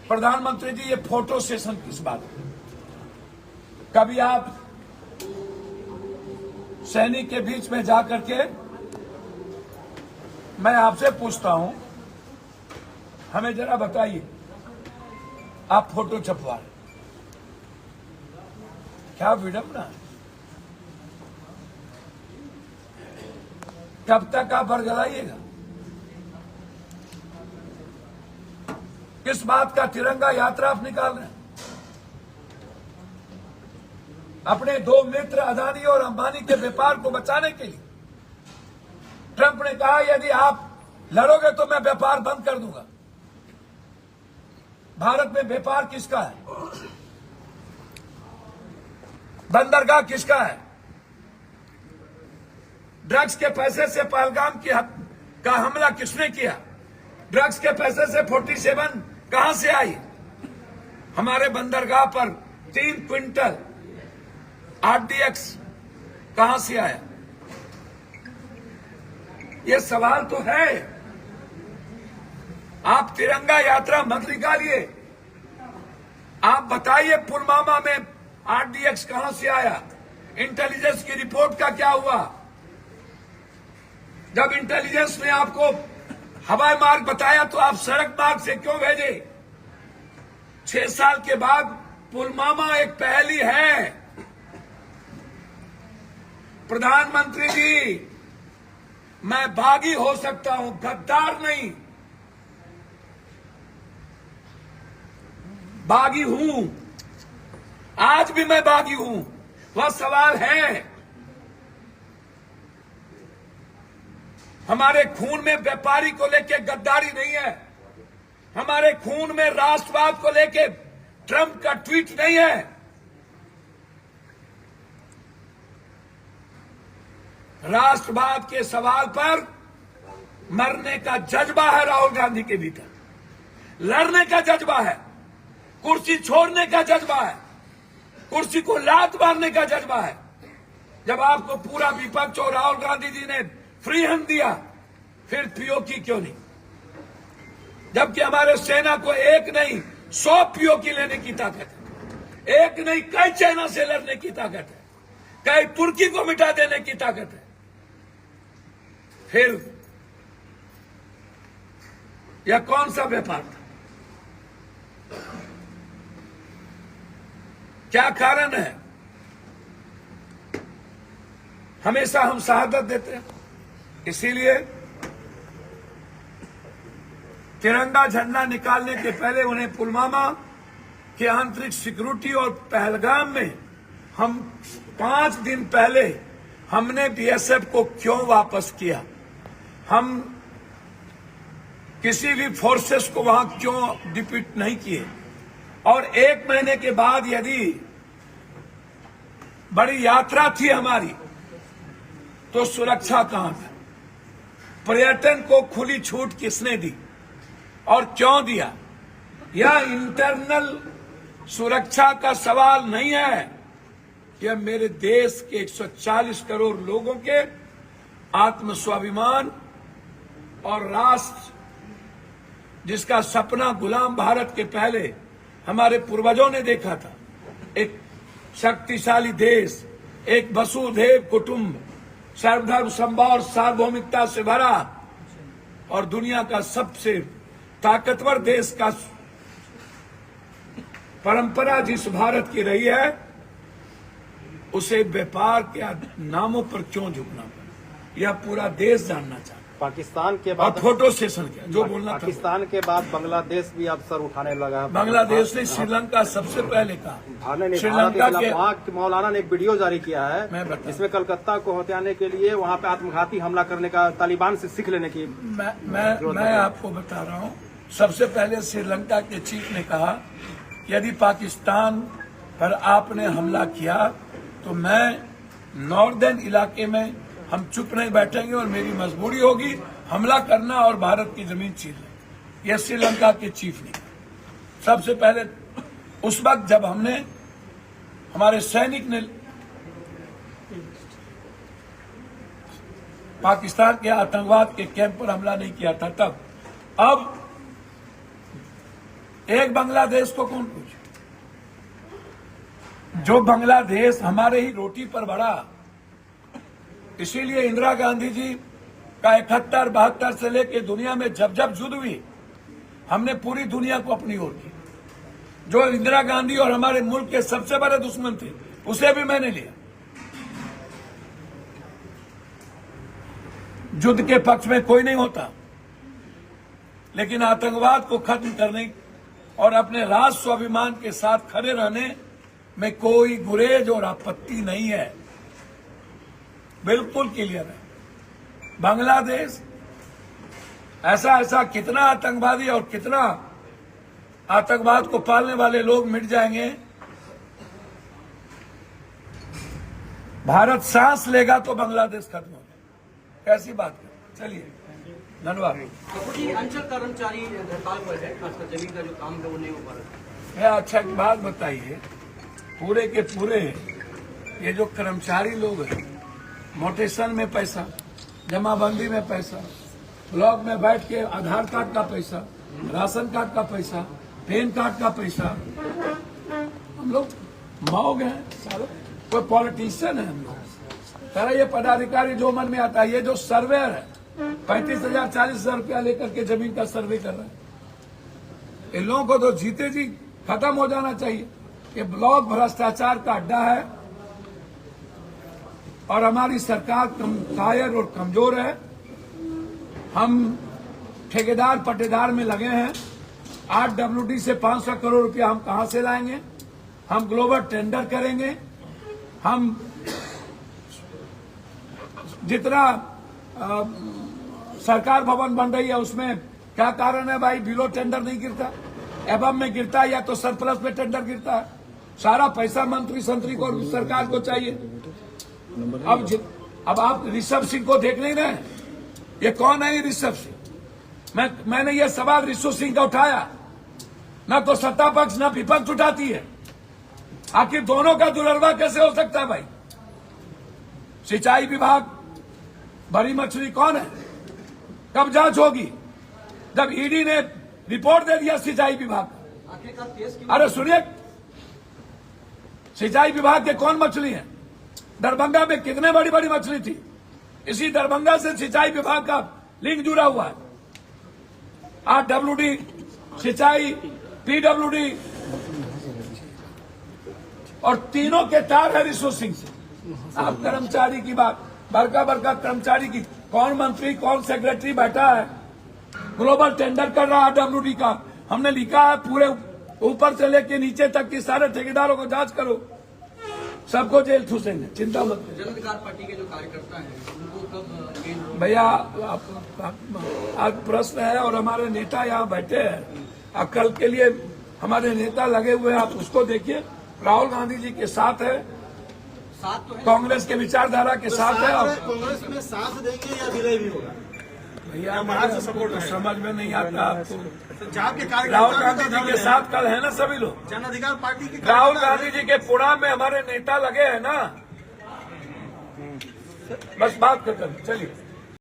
प्रधानमंत्री जी, ये photo session किस बात है? कभी आप सैनिक के बीच में जाकर के, मैं आपसे पूछता हूं, हमें जरा बताइए, आप फोटो छपवा रहे, क्या विडंबना है? कब तक आप बरगलाइएगा? किस बात का तिरंगा यात्रा आप निकाल रहे हैं? अपने दो मित्र अदानी और अंबानी के व्यापार को बचाने के लिए ट्रंप ने कहा यदि आप लड़ोगे तो मैं व्यापार बंद कर दूंगा। भारत में व्यापार किसका है? बंदरगाह किसका है? ड्रग्स के पैसे से पहलगाम का हमला किसने किया? ड्रग्स के पैसे से 47 कहां से आई? हमारे बंदरगाह पर 3 क्विंटल RDX कहां से आया? ये सवाल तो है। आप तिरंगा यात्रा मत निकालिए, आप बताइए पुलवामा में RDX कहां से आया? इंटेलिजेंस की रिपोर्ट का क्या हुआ? जब इंटेलिजेंस ने आपको हवाई मार्ग बताया तो आप सड़क मार्ग से क्यों भेजे? 6 साल के बाद पुलवामा एक पहेली है। प्रधानमंत्री जी, मैं बागी हो सकता हूं, गद्दार नहीं। बागी हूं, आज भी मैं बागी हूं। वह सवाल है, हमारे खून में व्यापारी को लेके गद्दारी नहीं है, हमारे खून में राष्ट्रवाद को लेके ट्रंप का ट्वीट नहीं है। राष्ट्रवाद के सवाल पर मरने का जज्बा है राहुल गांधी के भीतर, लड़ने का जज्बा है, कुर्सी छोड़ने का जज्बा है, कुर्सी को लात मारने का जज्बा है। जब आपको पूरा विपक्ष और राहुल गांधी जी ने फ्री हैंड दिया, फिर पीओकी क्यों नहीं? जबकि हमारे सेना को एक नहीं 100 पीओकी लेने की ताकत है, एक नहीं कई चाइना से लड़ने की ताकत है, कई तुर्की को मिटा देने की ताकत है। फिर यह कौन सा व्यापार था? क्या कारण है? हमेशा हम शहादत देते हैं, इसीलिए तिरंगा झंडा निकालने के पहले उन्हें पुलवामा के आंतरिक सिक्योरिटी और पहलगाम में हम 5 दिन पहले हमने BSF को क्यों वापस किया? हम किसी भी फोर्सेस को वहां क्यों डिप्यूट नहीं किए? और 1 महीने के बाद यदि बड़ी यात्रा थी हमारी, तो सुरक्षा कहां था? पर्यटन को खुली छूट किसने दी और क्यों दिया? यह इंटरनल सुरक्षा का सवाल नहीं है, यह मेरे देश के 140 करोड़ लोगों के आत्मस्वाभिमान और राष्ट्र जिसका सपना गुलाम भारत के पहले हमारे पूर्वजों ने देखा था, एक शक्तिशाली देश, एक वसुधैव कुटुंब, सर्वधर्म समभाव सार्वभौमिकता से भरा और दुनिया का सबसे ताकतवर देश का परंपरा जिस भारत की रही है, उसे व्यापार के नामों पर क्यों झुकना पड़ा? यह पूरा देश जानना चाहता। पाकिस्तान के बाद फोटो सेशन क्या जो बोलना था? पाकिस्तान के बाद बांग्लादेश भी अब सर उठाने लगा है। बांग्लादेश ने श्रीलंका सबसे पहले कहा। श्रीलंका के वहाँ मौलाना ने एक वीडियो जारी किया है, इसमें कलकत्ता को हथियाने के लिए वहाँ पे आत्मघाती हमला करने का, तालिबान से सीख लेने की। मैं आपको बता रहा हूँ, सबसे पहले श्रीलंका के चीफ ने कहा यदि पाकिस्तान पर आपने हमला किया तो मैं नॉर्दर्न इलाके में हम चुप नहीं बैठेंगे और मेरी मजबूरी होगी हमला करना और भारत की जमीन छीन लें। यह श्रीलंका के चीफ ने सबसे पहले, उस वक्त जब हमने हमारे सैनिक ने पाकिस्तान के आतंकवाद के कैंप पर हमला नहीं किया था तब। अब एक बांग्लादेश को कौन पूछे? जो बांग्लादेश हमारे ही रोटी पर बढ़ा। इसीलिए इंदिरा गांधी जी का 71-72 से लेकर दुनिया में जब जब युद्ध हुई, हमने पूरी दुनिया को अपनी ओर की। जो इंदिरा गांधी और हमारे मुल्क के सबसे बड़े दुश्मन थे, उसे भी मैंने लिया। युद्ध के पक्ष में कोई नहीं होता, लेकिन आतंकवाद को खत्म करने और अपने राष्ट्र स्वाभिमान के साथ खड़े रहने में कोई गुरेज और आपत्ति नहीं है। बिल्कुल क्लियर है। बांग्लादेश ऐसा कितना आतंकवादी और कितना आतंकवाद को पालने वाले लोग मिट जाएंगे। भारत सांस लेगा तो बांग्लादेश खत्म हो जाएगा। कैसी बात है? चलिए, धन्यवाद। अंचल कर्मचारी हड़ताल पर है, खासकर जमीन का जो काम है वो नहीं हो पा रहा। भैया अच्छा एक बात बताइए, पूरे के पूरे ये जो कर्मचारी लोग हैं, मोटेशन में पैसा, जमाबंदी में पैसा, ब्लॉक में बैठ के आधार कार्ड का पैसा, राशन कार्ड का पैसा, पैन कार्ड का पैसा, हम लोग मौग हैं सारे। कोई पॉलिटिशियन है हम लोग सारा? ये पदाधिकारी जो मन में आता है, ये जो सर्वेयर है 35,000 40,000 रुपया लेकर के जमीन का सर्वे कर रहा है। इन लोगों को तो जीते जी खत्म हो जाना चाहिए। ये ब्लॉक भ्रष्टाचार का अड्डा है और हमारी सरकार कायर और कमजोर है। हम ठेकेदार पट्टेदार में लगे हैं। 8 WD से 500 करोड़ रुपया हम कहां से लाएंगे? हम ग्लोबल टेंडर करेंगे। हम जितना सरकार भवन बन रही है उसमें क्या कारण है भाई? बिलो टेंडर नहीं गिरता, एवं में गिरता है या तो सरप्लस में टेंडर गिरता है। सारा पैसा मंत्री संतरी को सरकार को चाहिए। अब आप ऋषभ सिंह को देख नहीं रहे? ये कौन है ये ऋषभ सिंह? मैंने ये सवाल ऋषभ सिंह का उठाया। ना तो सत्ता पक्ष ना विपक्ष उठाती है। आखिर दोनों का दुर्लभा कैसे हो सकता है भाई? सिंचाई विभाग बड़ी मछली कौन है? कब जांच होगी? जब ईडी ने रिपोर्ट दे दिया सिंचाई विभाग का। आखिरकार केस क्यों? अरे सुनिए, सिंचाई विभाग के कौन मछली है? दरभंगा में कितने बड़ी बड़ी मछली थी। इसी दरभंगा से सिंचाई विभाग का लिंक जुड़ा हुआ है। 8 WD सिंचाई, PWD और तीनों के तार है ऋषभ सिंह से। आप कर्मचारी की बात, बड़का कर्मचारी की कौन मंत्री कौन सेक्रेटरी बैठा है, ग्लोबल टेंडर कर रहा है WD का। हमने लिखा है पूरे ऊपर से लेके नीचे तक की सारे ठेकेदारों को जांच करो, सबको जेल ठूसेंगे, चिंता मत करो। जन अधिकार पार्टी के जो कार्यकर्ता हैं उनको कब? भैया आज प्रश्न है और हमारे नेता यहाँ बैठे हैं। कल के लिए हमारे नेता लगे हुए हैं, आप उसको देखिए। राहुल गांधी जी के साथ है, साथ तो है, कांग्रेस के विचारधारा के साथ है। और कांग्रेस में साथ देंगे या विलय भी होगा? भैया बाहर से सपोर्ट तो समझ में नहीं आता आपको। जहाँ के राहुल गांधी जी के साथ कल है ना सभी लोग। जन अधिकार पार्टी के राहुल गांधी जी के पुराण में हमारे नेता लगे हैं ना। बस बात खत्म, चलिए।